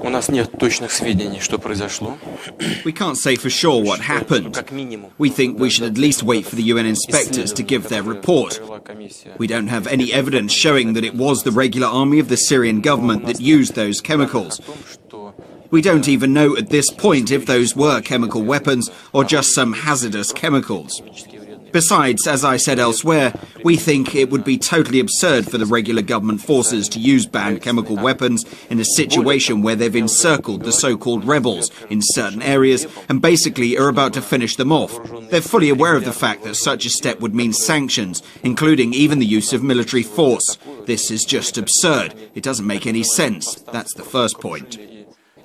У нас нет точных сведений, что произошло. We can't say for sure what happened. We think we should at least wait for the UN inspectors to give their report. We don't have any evidence showing that it was the regular army of the Syrian government that used those chemicals. We don't even know at this point if those were chemical weapons or just some hazardous chemicals. Besides, as I said elsewhere, we think it would be totally absurd for the regular government forces to use banned chemical weapons in a situation where they've encircled the so-called rebels in certain areas and basically are about to finish them off. They're fully aware of the fact that such a step would mean sanctions, including even the use of military force. This is just absurd. It doesn't make any sense. That's the first point.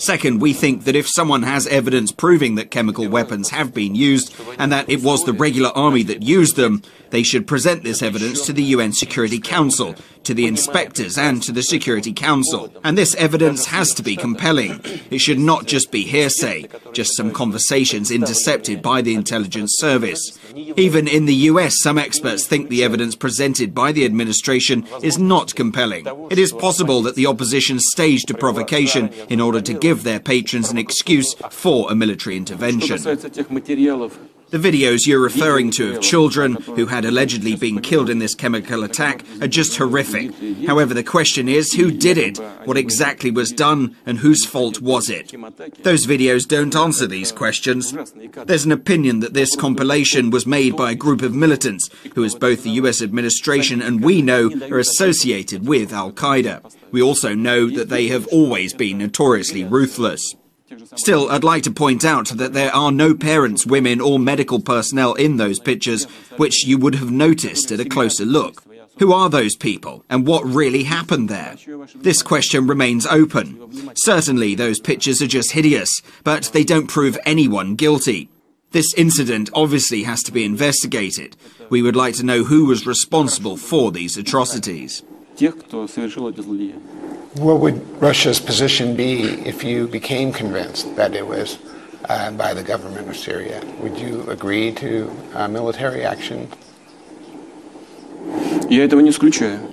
Second, we think that if someone has evidence proving that chemical weapons have been used and that it was the regular army that used them, they should present this evidence to the UN Security Council, to the inspectors and to the Security Council. And this evidence has to be compelling. It should not just be hearsay, just some conversations intercepted by the intelligence service. Even in the US, some experts think the evidence presented by the administration is not compelling. It is possible that the opposition staged a provocation in order to give their patrons an excuse for a military intervention. The videos you're referring to of children who had allegedly been killed in this chemical attack are just horrific. However, the question is, who did it? What exactly was done? And whose fault was it? Those videos don't answer these questions. There's an opinion that this compilation was made by a group of militants who, as both the US administration and we know, are associated with Al-Qaeda. We also know that they have always been notoriously ruthless. Still, I'd like to point out that there are no parents, women or medical personnel in those pictures, which you would have noticed at a closer look. Who are those people, and what really happened there? This question remains open. Certainly, those pictures are just hideous, but they don't prove anyone guilty. This incident obviously has to be investigated. We would like to know who was responsible for these atrocities. What would Russia's position be if you became convinced that it was by the government of Syria? Would you agree to military action?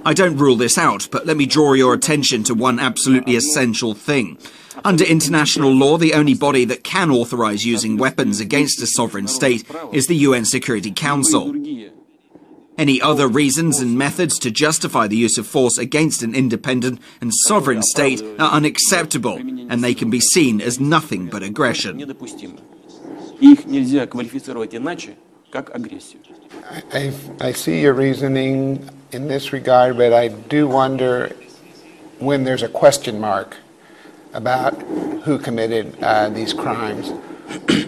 I don't rule this out, but let me draw your attention to one absolutely essential thing. Under international law, the only body that can authorize using weapons against a sovereign state is the UN Security Council. Any other reasons and methods to justify the use of force against an independent and sovereign state are unacceptable, and they can be seen as nothing but aggression. I see your reasoning in this regard, but I do wonder, when there's a question mark about who committed these crimes,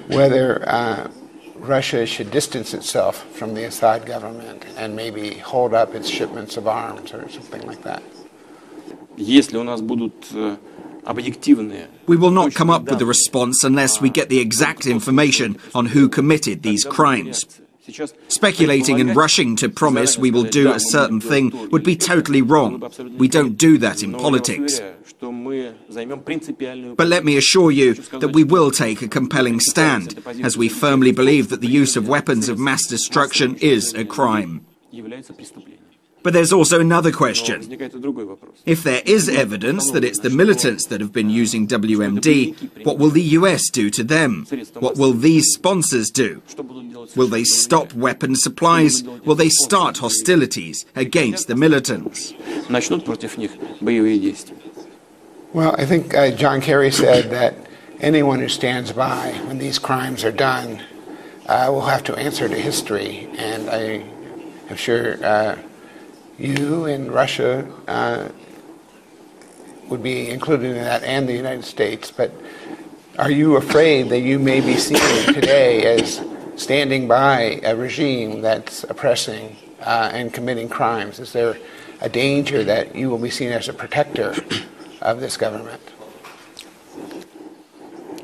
whether Russia should distance itself from the Assad government and maybe hold up its shipments of arms or something like that. We will not come up with a response unless we get the exact information on who committed these crimes. Speculating and rushing to promise we will do a certain thing would be totally wrong. We don't do that in politics. But let me assure you that we will take a compelling stand, as we firmly believe that the use of weapons of mass destruction is a crime. But there's also another question. If there is evidence that it's the militants that have been using WMD, what will the US do to them? What will these sponsors do? Will they stop weapon supplies? Will they start hostilities against the militants? Well, I think John Kerry said that anyone who stands by when these crimes are done will have to answer to history. And I am sure you and Russia would be included in that, and the United States. But are you afraid that you may be seen today as standing by a regime that's oppressing and committing crimes? Is there a danger that you will be seen as a protector of this government?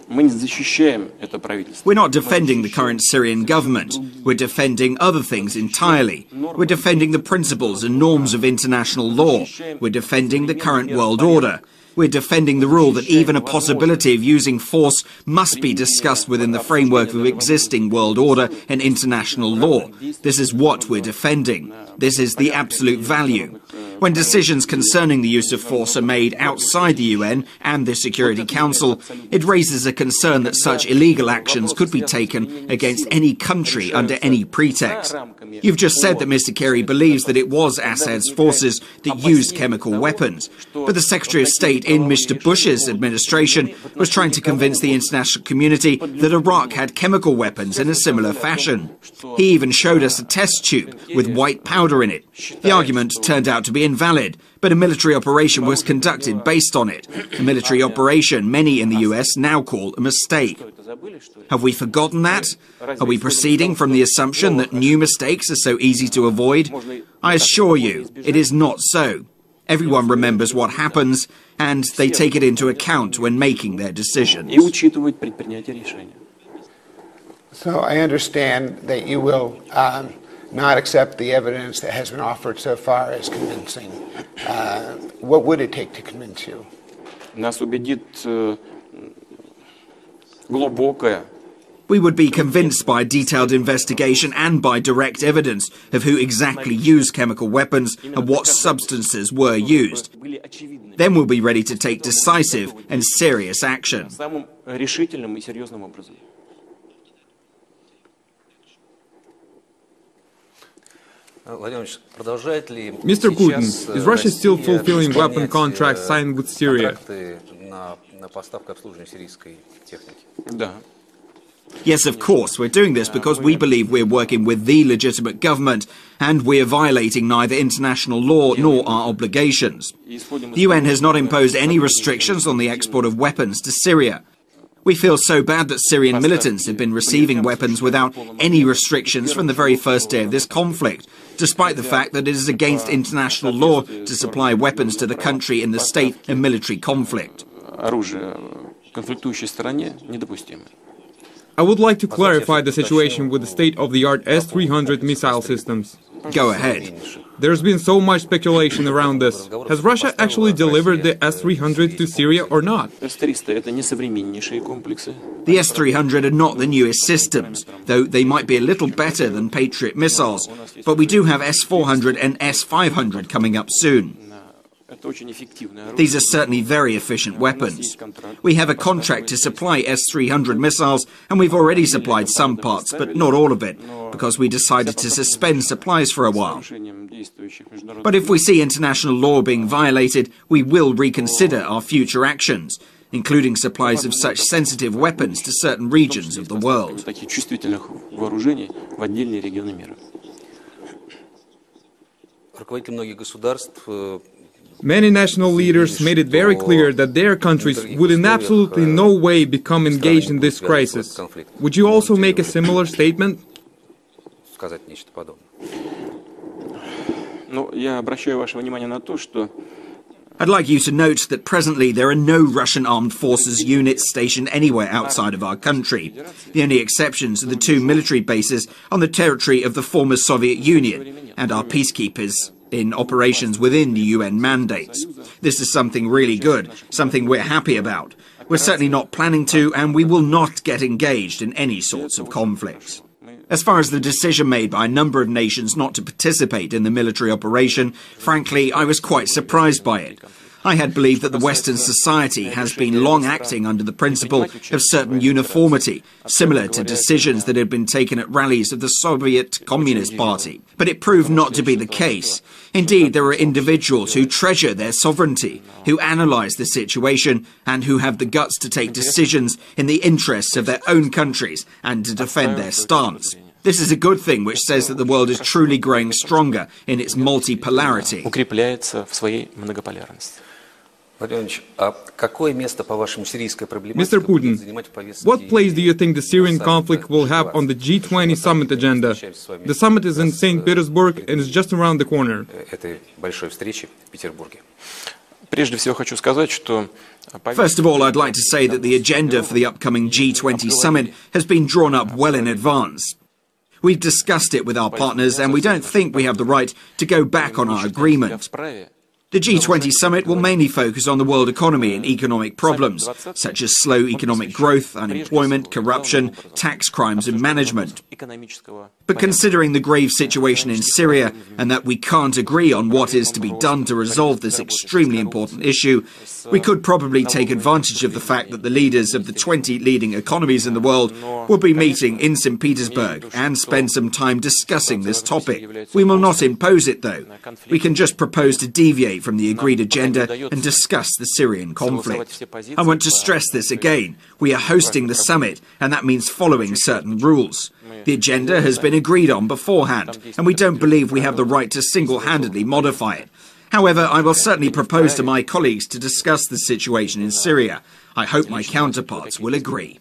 We're not defending the current Syrian government. We're defending other things entirely. We're defending the principles and norms of international law. We're defending the current world order. We're defending the rule that even a possibility of using force must be discussed within the framework of existing world order and international law. This is what we're defending. This is the absolute value. When decisions concerning the use of force are made outside the UN and the Security Council, it raises a concern that such illegal actions could be taken against any country under any pretext. You've just said that Mr. Kerry believes that it was Assad's forces that used chemical weapons, but the Secretary of State in Mr. Bush's administration was trying to convince the international community that Iraq had chemical weapons in a similar fashion. He even showed us a test tube with white powder in it. The argument turned out to be invalid, but a military operation was conducted based on it. A military operation many in the US now call a mistake. Have we forgotten that? Are we proceeding from the assumption that new mistakes are so easy to avoid? I assure you, it is not so. Everyone remembers what happens, and they take it into account when making their decisions. So I understand that you will not accept the evidence that has been offered so far as convincing. What would it take to convince you? We would be convinced by detailed investigation and by direct evidence of who exactly used chemical weapons and what substances were used. Then we'll be ready to take decisive and serious action. Mr. Putin, is Russia still fulfilling weapon contracts signed with Syria? Yes, of course. We're doing this because we believe we're working with the legitimate government and we're violating neither international law nor our obligations. The UN has not imposed any restrictions on the export of weapons to Syria. We feel so bad that Syrian militants have been receiving weapons without any restrictions from the very first day of this conflict, despite the fact that it is against international law to supply weapons to the country in the state of military conflict. I would like to clarify the situation with the state-of-the-art S-300 missile systems. Go ahead. There's been so much speculation around this. Has Russia actually delivered the S-300 to Syria or not? The S-300 are not the newest systems, though they might be a little better than Patriot missiles, but we do have S-400 and S-500 coming up soon. These are certainly very efficient weapons. We have a contract to supply S-300 missiles, and we've already supplied some parts, but not all of it, because we decided to suspend supplies for a while. But if we see international law being violated, we will reconsider our future actions, including supplies of such sensitive weapons to certain regions of the world. Many national leaders made it very clear that their countries would in absolutely no way become engaged in this crisis. Would you also make a similar statement? I'd like you to note that presently there are no Russian armed forces units stationed anywhere outside of our country. The only exceptions are the 2 military bases on the territory of the former Soviet Union and our peacekeepers in operations within the UN mandates. This is something really good, something we're happy about. We're certainly not planning to, and we will not get engaged in any sorts of conflicts. As far as the decision made by a number of nations not to participate in the military operation, frankly, I was quite surprised by it. I had believed that the Western society has been long acting under the principle of certain uniformity, similar to decisions that had been taken at rallies of the Soviet Communist Party. But it proved not to be the case. Indeed, there are individuals who treasure their sovereignty, who analyze the situation, and who have the guts to take decisions in the interests of their own countries and to defend their stance. This is a good thing, which says that the world is truly growing stronger in its multipolarity. Mr. Putin, what place do you think the Syrian conflict will have on the G20 summit agenda? The summit is in St. Petersburg and is just around the corner. First of all, I'd like to say that the agenda for the upcoming G20 summit has been drawn up well in advance. We've discussed it with our partners, and we don't think we have the right to go back on our agreement. The G20 summit will mainly focus on the world economy and economic problems, such as slow economic growth, unemployment, corruption, tax crimes and management. But considering the grave situation in Syria and that we can't agree on what is to be done to resolve this extremely important issue, we could probably take advantage of the fact that the leaders of the 20 leading economies in the world will be meeting in St. Petersburg and spend some time discussing this topic. We will not impose it, though. We can just propose to deviate from the agreed agenda and discuss the Syrian conflict. I want to stress this again. We are hosting the summit, and that means following certain rules. The agenda has been agreed on beforehand, and we don't believe we have the right to single-handedly modify it. However, I will certainly propose to my colleagues to discuss the situation in Syria. I hope my counterparts will agree.